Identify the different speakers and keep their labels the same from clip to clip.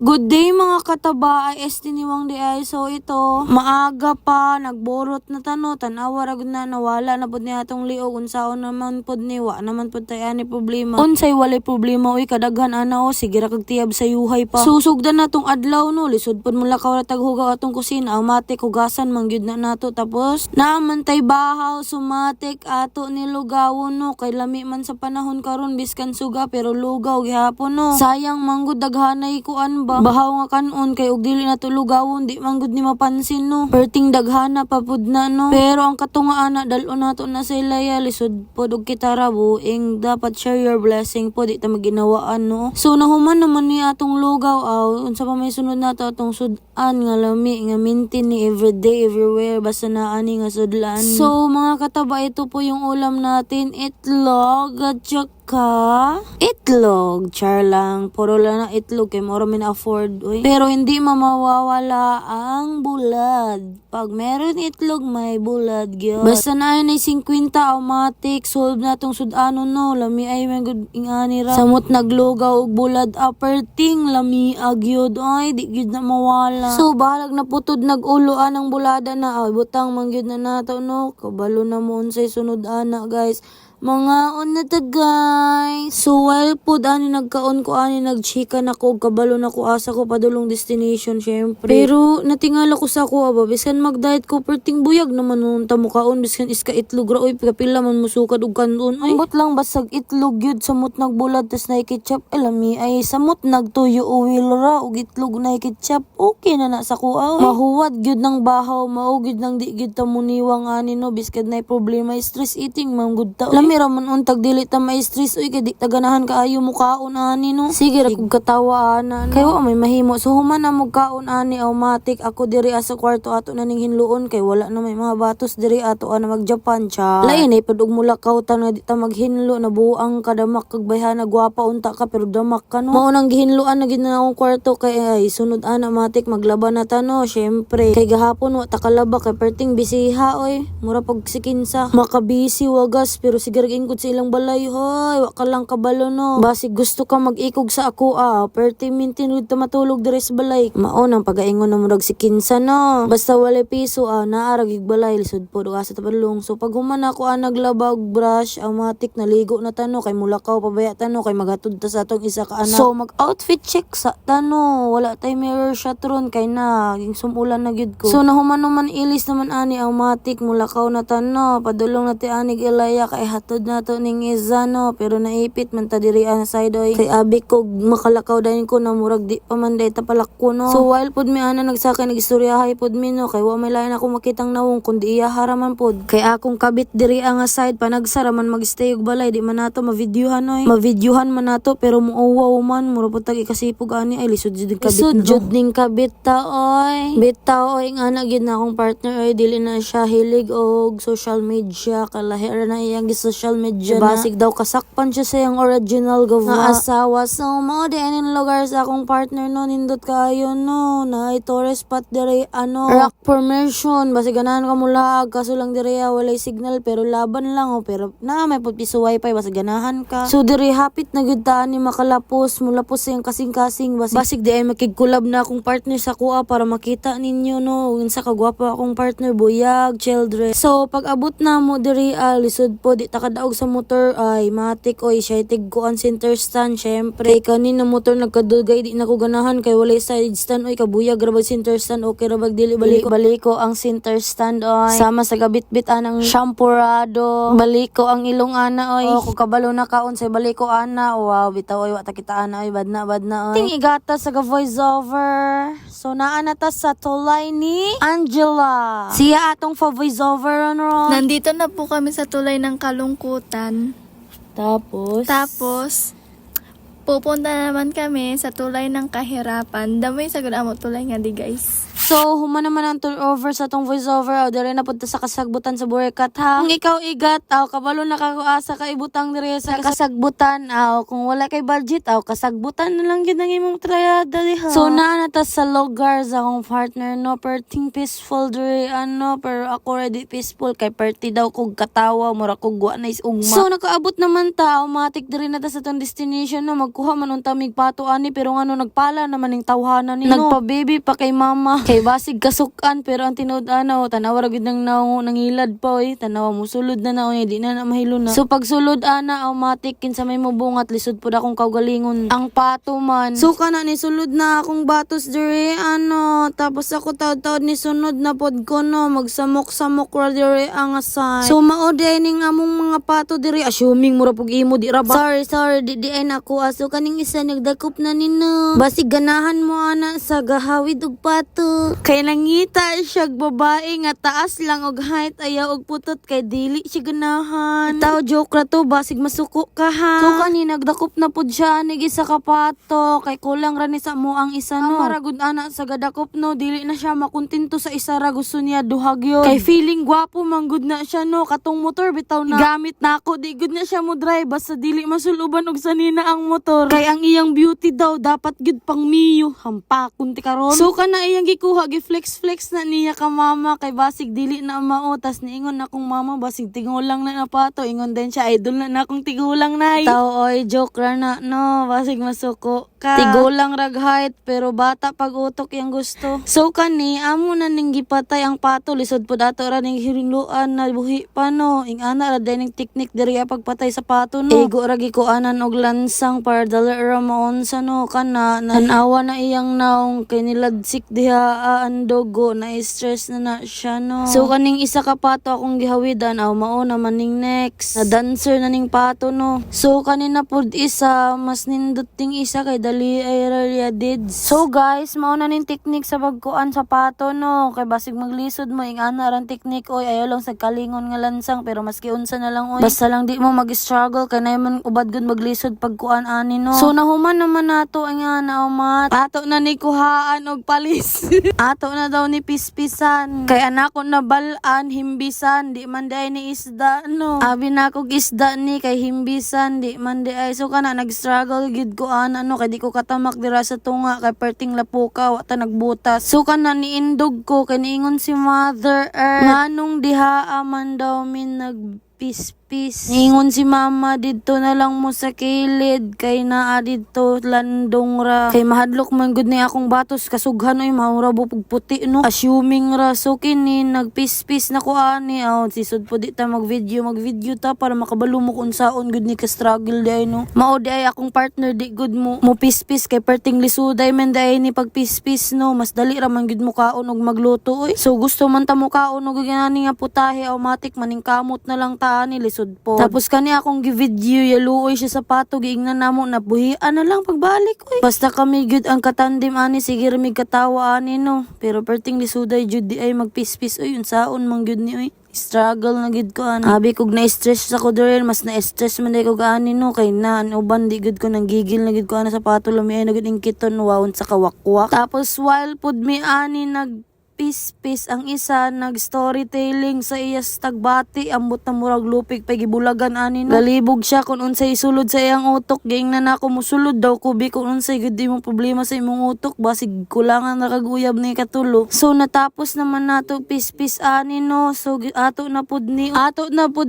Speaker 1: Good day mga kataba, ay estiniwang di ay. So ito, maaga pa, nagborot na tano, tanawa ragod na nawala na pod ni atong liog, unsaon naman pod ni, wa naman pod tayo ani problema. Unsay walay problema, uy kadaghan ana o, sige ra kag tiyab sa yuhay pa. Susugdan na tong adlaw no, lisod pod mula ka taghugaw atong kusina, automatic hugasan mangyud na nato. Tapos, naaman tay bahaw, sumatik ato ni lugawon no, kay lami man sa panahon karon biskan suga, pero lugaw gihapon no. Sayang manggod daghanay kuan ba? Bahaw nga kanon kay og dili na tulugawon di manggod ni mapansin no. Perting daghana pa pud na no. Pero ang katungaan na dalon nato na sa ilaya lisod pod og kitara buing dapat share your blessing po di ta maginawaan no. So nahuman naman ni atong lugaw aw unsa pa may sunod nato atong sudan nga lami nga maintain ni everyday everywhere basta na ani nga sudlan. So mga kataba ito po yung ulam natin, itlog at itlog, char lang. Puro lang na itlog kay moro min afford. Uy. Pero hindi mawawala ang bulad. Pag meron itlog, may bulad gyud. Basta na ay 50 automatic solve na tong sudanon no. Lami ay may good ingani ra. Samot naglugaw og bulad aperting lami agyud. Ay di gyud na mawala. So balag na putod nag-uloan ang bulada na. Ay butang mangyud na nato no. Kabalo na mo unsay sunod ana guys. Mga on na ta guys. So while pod ani nagkaon ko ani nagchika na ko kabalo na ko asa ko padulong destination syempre. Pero natingala ko sa ko aba bisan mag-diet ko perting buyag naman nun ta mukaon biskan iska itlog ra oy pila man musukad og kanon ay. Ambot lang basag itlog gyud samot nagbulad tas nay ketchup elami ay samot nagtuyo uwil ra og itlog nay ketchup okay na na sa ko ay. Mahuwad gyud ng bahaw mao gyud nang di gyud ta muniwang ani no biskan nay problema stress eating man gud ta. Mira man untag dili ta may stress uy kay di ta ganahan kaayo mo kaon ani no. Sige ra kog katawa ana. Kay wa may mahimo so human na mo kaon ani automatic ako diri sa kwarto ato na ning hinluon kay wala na may mga batos diri ato ana mag Japan cha. Lain ay padug mulakaw ta na di ta maghinlo na buang kadamak kag bayhana gwapa unta ka pero damak ka no. Mao nang gihinluan na gid na akong kwarto kay ay sunod ana automatic maglaban na ta no syempre. Kay gahapon wa ta kalaba kay perting bisiha oy. Mura pag sikinsa makabisi wagas pero sige ingkod sa ilang balay hoy wa ka lang kabalo no. Basi gusto ka mag-ikog sa ako perti mintin wid ta matulog diri sa balay. Mao nang pagaingon na murag si kinsa no. Basta wala piso naarag ig balay lisod pod asa ta padulong. So pag human ako naglabag brush automatic naligo na tano kay mulakaw pabaya tano kay maghatod ta sa atong isa ka anak. So mag outfit check sa tano wala tay mirror shot ron kay na ging sumulan na gyud ko. So nahuman naman ilis naman ani automatic mulakaw na tano padulong na ti anig ilaya kay hatod na to ning isa no pero naipit man ta diri ang side oy kay abi ko makalakaw dayon ko na murag di pa man day ta palakko no. So while pod mi ana nagsaka nagistoryahay pod mi no kay wa may lain ako makitang nawong kundi iya haraman pod kay akong kabit diri ang side panagsara man magstay og balay di man nato mavideohan oy mavideohan man nato pero muuwaw man mura pod tag ikasipog ani ay lisod jud kabit no. Jud ning kabit ta oy bitaw oy nga gyud na akong partner oy dili na siya hilig og social media kalahi ra na iyang social media na. Basig daw kasakpan siya sa yung original nga asawa. So mo din in lugar sa akong partner no nindot kayo no na tourist spot dire rock formation basig ganahan ka mula kaso lang dire walay signal pero laban lang pero na may piso wifi basig ganahan ka. So dire hapit na gyud ta ni makalapos mulapos sa yung kasing-kasing basig di ay makigkulab na akong partner sa kuha para makita ninyo no unsa ka gwapa akong partner buyag children. So pag abot na mo dire lisod po di ta kadaog sa motor ay matik oy siya tigkuan center stand syempre kay kanina motor nagkadugay di na ko ganahan kay walay side stand oy kabuyag ra bag center stand okay ra bag dili baliko ang center stand oy sama sa gabitbit anang shampurado baliko ang ilong ana oy ko kabalo na kaon sa baliko ana wow bitaw oy wa ta kita ana oy bad na oy ting igata sa voice over. So naa na ta sa tulay ni Angela siya atong voice over ron.
Speaker 2: Nandito na po kami sa tulay ng kalungkutan. Tapos, pupunta naman kami sa tulay ng kahirapan. Damay sa amo tulay nga di guys.
Speaker 1: So, human naman ang turnover sa tong voiceover. O, dire na punta sa kasagbutan sa Burikat, ha? Kung ikaw igat, kabalo na kakuasa ka ibutang dire sa kasagbutan. Kung wala kay budget, kasagbutan na lang yun ang imong trayada, ha? So, naanata sa lugar sa akong partner, no? Perting peaceful dire, pero ako ready peaceful. Kay perti daw kog katawa, mura kog wa na ugma. So, nakaabot naman ta, automatic dire na ta sa tong destination, no? Magkuha man unta mig pato ani, pero ano, nagpala naman yung tawhanan ni, no? Nagpa-baby pa kay mama. Kay basig kasukan, pero ang tinud tanawa ragid nang nangilad pa, tanawa mo sulod na di na mahilo na. So pag sulod automatic kinsa may mubungat lisod pud akong kaugalingon ang pato man. So kana ni sulod na akong batos dire tapos ako taud-taud ni sunod na pod ko, no, magsamok-samok ra dire ang asay. So mao ning among mga pato dire, assuming mura pug imo di ra ba. Sorry di ay nako aso kaning isa nagdakop na nino. Basig ganahan mo ana sa gahawid og pato. Kay nangita siya babae nga taas lang og height ayaw og putot kay dili siya ganahan. Taw joke ra to, basig masuko ka, ha. So kani nagdakop na pud siya nig isa ka pato kay kulang ra ni sa mo ang isa, no. Maragud ana sa gadakop, no, dili na siya makontento sa isa ra, gusto niya duhag yun. Kay feeling gwapo manggud na siya, no. Katong motor bitaw na gamit na ako, di gud na siya mo drive basta dili masuluban og sanina ang motor. Kay ang iyang beauty daw dapat gud pang miyo, hampakon ti karon. So kana iyang gikuha gi-flex na niya ka mama kay basig dili na mautas niingon na akong mama basig tigulang na pato, ingon din siya idol na akong tigulang na. Taw oy joke ra na, no, basig masuko ka. Tigulang rag height pero bata pag utok yang gusto. So kani amo na ning gipatay ang pato, lisod pud ato ra ning hirinluan na buhi pa, no. Ing ana ra dining technique diri pagpatay sa pato, no. Igo ra gikuanan og lansang para dali ra maunsa, no, kana nanawa na iyang naong kay niladsik diha ang dugo, na stress na siya, no. So kaning isa ka pato akong gihawidan, mao naman ning next na dancer na ning pato, no. So kanina pud isa mas nindot ting isa kay dali ay radiated. So guys, mao na ning technique sa pagkuan sa pato, no, kay basig maglisod mo ing ana ran technique, oy ayaw lang sa kalingon nga lansang pero maski unsa na lang, oy basta lang di mo mag-struggle kay naman ubad gud maglisod pagkuan ani, no. So nahuman naman nato ang umat ato na ni kuhaan og palis. Ato na daw ni pispisan kay anak ko na balan himbisan di man day ni isda, no. Abi na ko isda ni kay himbisan di man di ay. So kana nag-struggle gid ko kay di ko katamak dira sa tunga kay perting lapuka wa ta nagbutas. So kana niindog ko kay niingon si Mother Earth nganong diha man daw min nagpispis. Ningon si mama didto na lang mo sa kilid kay naa didto landong ra. Kay mahadlok man gud ni akong batos kasughan oy maura bupog puti, no. Assuming ra so kini nagpispis na ko ani. Sisod po di ta magvideo ta para makabalo mo kung saon gud ni ka struggle di ay, no. Mao di ay akong partner di gud mo pispis kay perting lisuday men di ni pagpispis, no. Mas dali ra man gud mo kaon og magluto, oy. So gusto man ta mo kaon og ganani nga putahe automatic maning kamot na lang ta ani lisod po. Tapos kani akong gi-video yaluoy siya sa pato giingnan namo na buhian na lang pagbalik, oy. Basta kami gud ang katandim ani sige ra mig katawa ani, no. Pero perting lisuday jud di ay magpispis, oy unsaon man gud ni, oy. Struggle na gid ko ani. Abi kog na stress sa ko dire, mas na stress man day ko ani, no, kay na uban di gud ko nang gigil na gid ko ana sa pato lami ay na gud ing kiton wawon sa kawakwak. Tapos while pud mi ani pispis ang isa nag-storytelling sa iyas tagbati ambot na murag lupig pay gibulagan ani, no. Galibog siya kung unsay sulod sa iyang utok giingnan nako musulod daw kubi kung unsay gud di mo problema sa imong utok basig kulangan ra kag uyab ni katulo. So natapos naman nato pispis ani, no. So ato na pud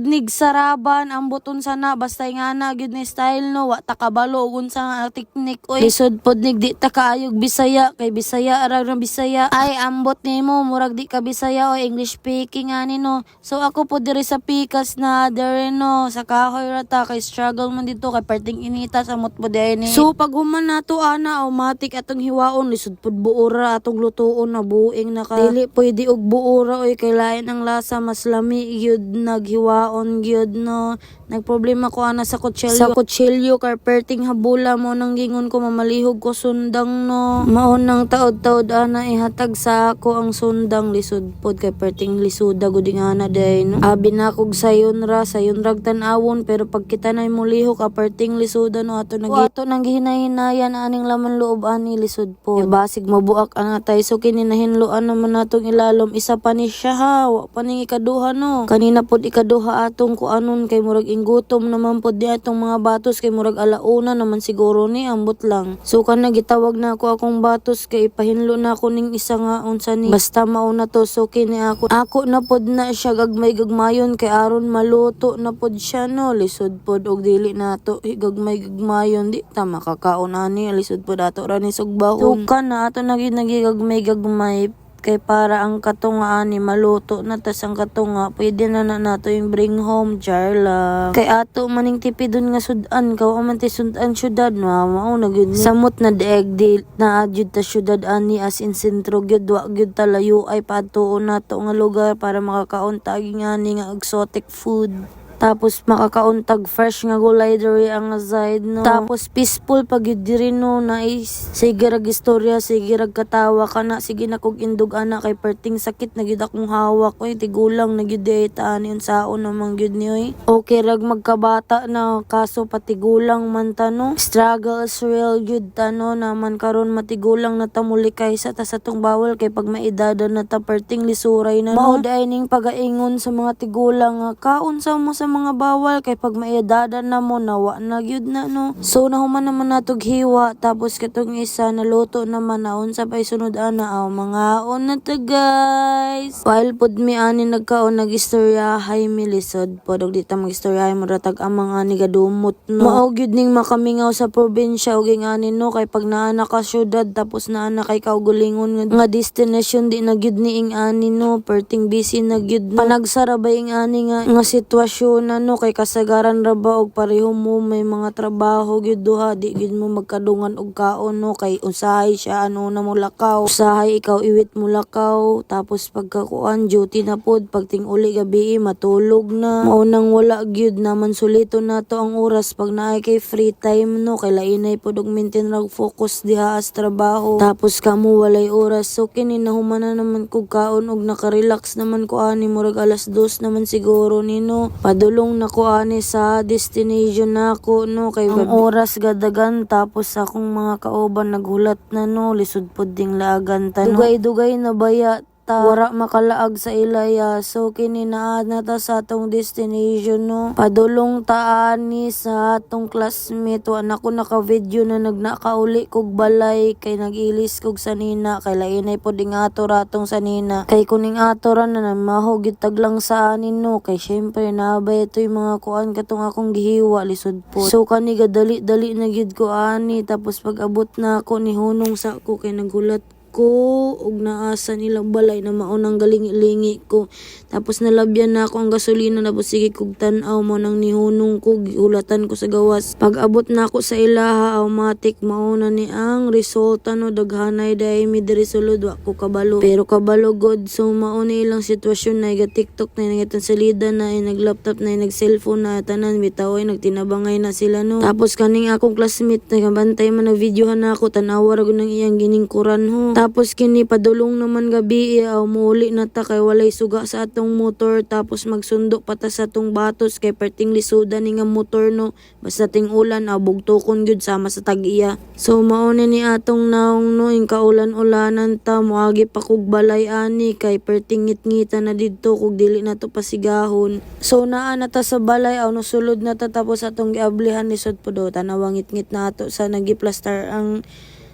Speaker 1: nig saraban ambot unsa na basta ingana gud ni style, no. Wa ta kabalo og unsa nga technique, oy. Lisod pud nig di ta kaayog Bisaya kay Bisaya ra Bisaya ay ambot ni mo murag di ka Bisaya o English speaking ani, no. So ako po diri sa pikas na diri, no, sa kahoy rata kay struggle man dito kay perting inita sa mot po ni. So pag human nato ana automatic atong hiwaon lisod pud buora atong lutuon na buing na ka. Dili pwede og buora, oy, kay lain ang lasa mas lami gyud naghiwaon gyud, no. Nagproblema ko ana sa kutsilyo kay perting habula mo nang gingon ko mamalihog ko sundang, no. Mao nang taod-taod ana ihatag sa ako ang ang sundang lisod pod kay perting lisuda gud nga na day no. Abi na kog sayon rag tan-awon pero pag kita na mulihok perting lisuda no ato nang gihinay-hinayan aning laman loob ani lisod pod. Basig mabuak ang atay so kininahinloan naman natong ilalom isa pa ni siya ha wa pa ning ikaduha no. Kanina pod ikaduha atong kuanon kay murag inggutom naman pod di atong mga batos kay murag alauna naman siguro ni ambot lang. So kana gitawag na ako akong batos kay ipahinlo na ako ning isa nga unsa ni basta mauna to so kini ako na pod na siya gagmayon kay aron maluto na pod siya no lisod pod og dili nato gagmayon di ta makakaon ani lisod pod ato ra ni sugbahon. So kana ato nagigagmay kay para ang katunga ni maluto na tas ang katunga pwede na nato yung bring home jar lang. Kay ato maning tipidon nga sudan kaw man ti sudan syudad mao na gyud samot na deeg di na adyud ta syudad ani as in sentro gyud wa gyud ta layo ay padtuon nato nga lugar para makakaon ta ani nga exotic food. Tapos makakauntag fresh nga gulay diri ang side no. Tapos peaceful pag yun diri no nice. Sige rag istorya, sige rag katawa kana sige na kog indog ana kay perting sakit na gyud akong hawak oy tigulang na gyud eta ani unsaon namang gyud ni oy. Okay rag magkabata na kaso patigulang man ta no. Struggle is real gyud ta no naman karon matigulang na ta muli kaysa ta sa tong bawal kay pag maidadan na ta perting lisuray na no. Mao dining pagaingon sa mga tigulang nga kaunsa mo sa mga bawal kay pag maidadan na mo nawa na gyud na no. So nahuman naman natog hiwa tapos katong isa naluto naman naon sa pay sunod ana mga on na ta guys. While pod mi ani nagkaon nagistorya hay milisod pod og dita magistorya mo ratag amang ani gadumot no. Mao gyud ning makamingaw sa probinsya og ani no kay pag naa ka syudad tapos naa kay kaugulingon nga destination di na gyud niing ani no perting busy na gyud no. Panagsara ba ing ani nga sitwasyon na no kay kasagaran ra ba og pareho mo may mga trabaho gyud duha di gyud mo magkadungan og kaon no kay usahay siya ano na mo lakaw usahay ikaw iwit mo lakaw tapos pagkakuan duty na pod pagting uli gabi matulog na mao nang wala gyud naman sulito nato ang oras pag naay kay free time no kay lainay pod og maintain rag focus diha as trabaho tapos kamo walay oras so kini nahuman na naman kog kaon og nakarelax naman ko ani murag alas 2 naman siguro ni no. Padulong na ko ani sa destination nako no kay ang oras gadagan tapos akong mga kauban naghulat na no lisod pod ding laagan ta no. Dugay na baya wara makalaag sa ilaya so kini naa na ta sa atong destination no. Padulong ta ani sa atong classmate wa na ko naka video na nagnakauli kog balay kay nagilis kog sanina kay lainay pod ding ato ratong sanina kay kuning ato ra na mahog taglang sa anin no kay syempre naabay itoy mga kuan katong akong gihiwa lisod po. So kani gadali-dali na gyud ko ani tapos pag abot na ako ni hunong sa ko kay nagulat ko og naasa nilang balay na maunang galingi-lingi ko tapos nalabyan na ako ang gasolina tapos sige kog tan-aw mo nang nihunong ko giulatan ko sa gawas pag abot na ako sa ilaha automatic mauna ni ang resulta no daghanay day mi diri sulod wa ko kabalo pero kabalo god so mauna ilang sitwasyon na iga TikTok na nangitan salida na nag-laptop na nag-cellphone na tanan bitaw ay nagtinabangay na sila no. Tapos kaning akong classmate nagabantay man na videohan na ako tanawa ra gud nang iyang giningkuran ho. Tapos kini padulong naman gabi muuli na ta kay walay suga sa atong motor tapos magsundo pa ta sa atong batos kay perting lisuda ni nga motor no basta ting ulan bugtokon gyud sama sa tag-iya. So mauna ni atong naong no ing kaulan-ulanan ta moagi pa kog balay ani kay perting ngit-ngita na didto kog dili na to pasigahon. So naa na ta sa balay no sulod na ta tapos atong giablihan lisod pod tanawa ngit-ngit na ato sa nagiplastar ang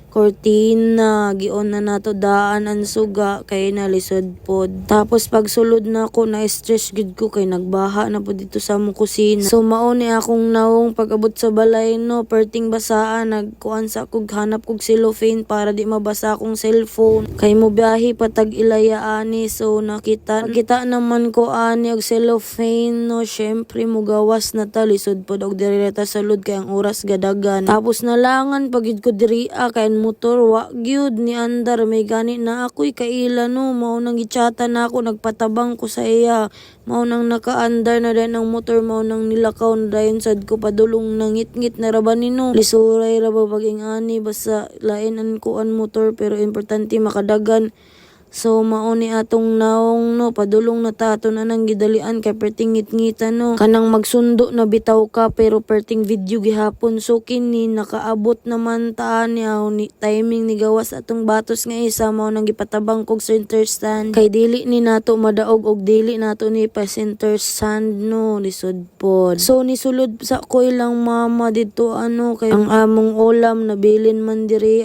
Speaker 1: cortina gion na nato daan ang suga kay nalisod pod. Tapos pag sulod na ako na stress gid ko kay nagbaha na pod dito sa among kusina. So mao ni akong nawong pag abot sa balay no perting basaan nagkuan sa kog hanap kog cellophane para di mabasa akong cellphone kay mo biyahe patag ilaya ani so nakita naman ko ani og cellophane no syempre mo gawas na ta lisod pod og diri ta sulod kay ang oras gadagan. Tapos nalangan pagid ko diri kay motor wa gyud ni andar may gani na ako'y kaila no mao nang gichata na ako nagpatabang ko sa iya mao nang nakaandar na rin ang motor mao nang nilakaw na dayon sad ko padulong nangit-ngit na raba ni no lisuray raba paging ani basta lain ang kuan motor pero importante makadagan So mauni atong naong no padulong na tato na nang gidalian kay perting ngit-ngita no. Kanang magsundo na bitaw ka pero perting video gihapon. So kini nakaabot naman ta niya ni timing ni gawas atong batos nga isa mao nang gipatabang kog center stand. Kay dili ni nato madaog og dili nato ni pa center stand no lisod pod. So nisulod sa ko ilang mama dito ano kay ang among ulam nabilin man diri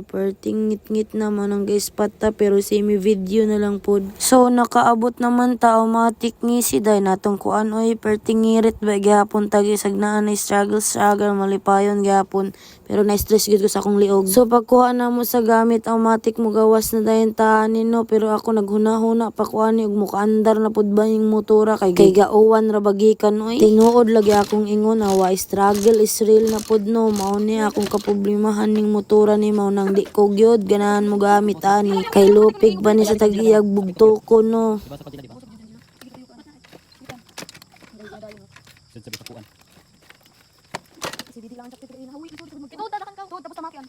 Speaker 1: perting ngit-ngit naman ang gaispat ta pero semi video na lang pod. So nakaabot naman ta automatic ni si day natong kuan oy perting ngirit ba gihapon tagi sagnaan na struggle malipayon gihapon pero na-stress gid ko sa akong liog. So pagkuha na mo sa gamit automatic mo gawas na dayon tahanin no pero ako naghuna-huna pa kuani og mukaandar na pud ba yung motora kay gauwan ra bagikan oy. Tinuod lagi akong ingon wa struggle is real na pud no mao ni akong kaproblemahan ning motora ni mao nang di ko gyud ganahan mo gamit ani kay lupig ba ni sa tag-iyag bugto ko no.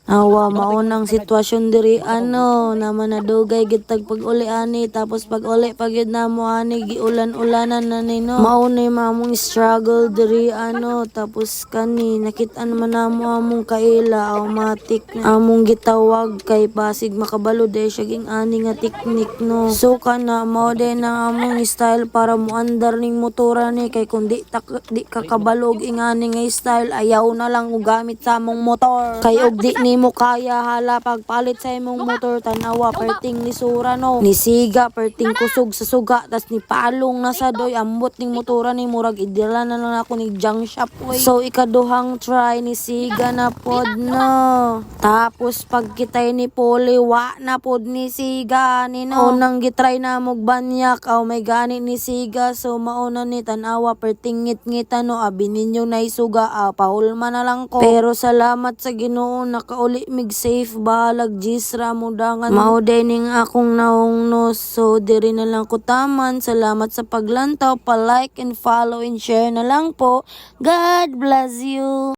Speaker 1: Awa maunang sitwasyon diri ano naman nadugay gid tag pag-uli ani tapos pag-uli pagid namo ani giulan-ulanan na ni no. Maunay mamong struggle diri ano tapos kani nakit-an man namo among kaila automatic na among gitawag kay basig makabalo day siya ging ani nga teknik no. So kana mao din na among style para muandar ning motora ni kay kun di ka kabalog ingani nga style ayaw na lang og gamit sa among motor. Kay og di nimo kaya hala pagpalit sa imong motor tanawa perting lisura no. Nisiga perting kusog sa suga tas ni palong na sa doy ambot ning motora ni murag idila na lang ako ni junk shop way. So ikaduhang try nisiga na pod no. Tapos pag kitay ni Poli wa na pod ni siga ni no. Unang gitry na mog banyak may gani ni siga so mauna ni tanawa perting ngit-ngita no abi ninyo na isuga pahulma na lang ko. Pero salamat sa Ginoo nakauli mig safe balag gisra mudangan mao ning akong naong no. So diri na lang ko taman. Salamat sa paglantaw pa like and follow and share na lang po. God bless you.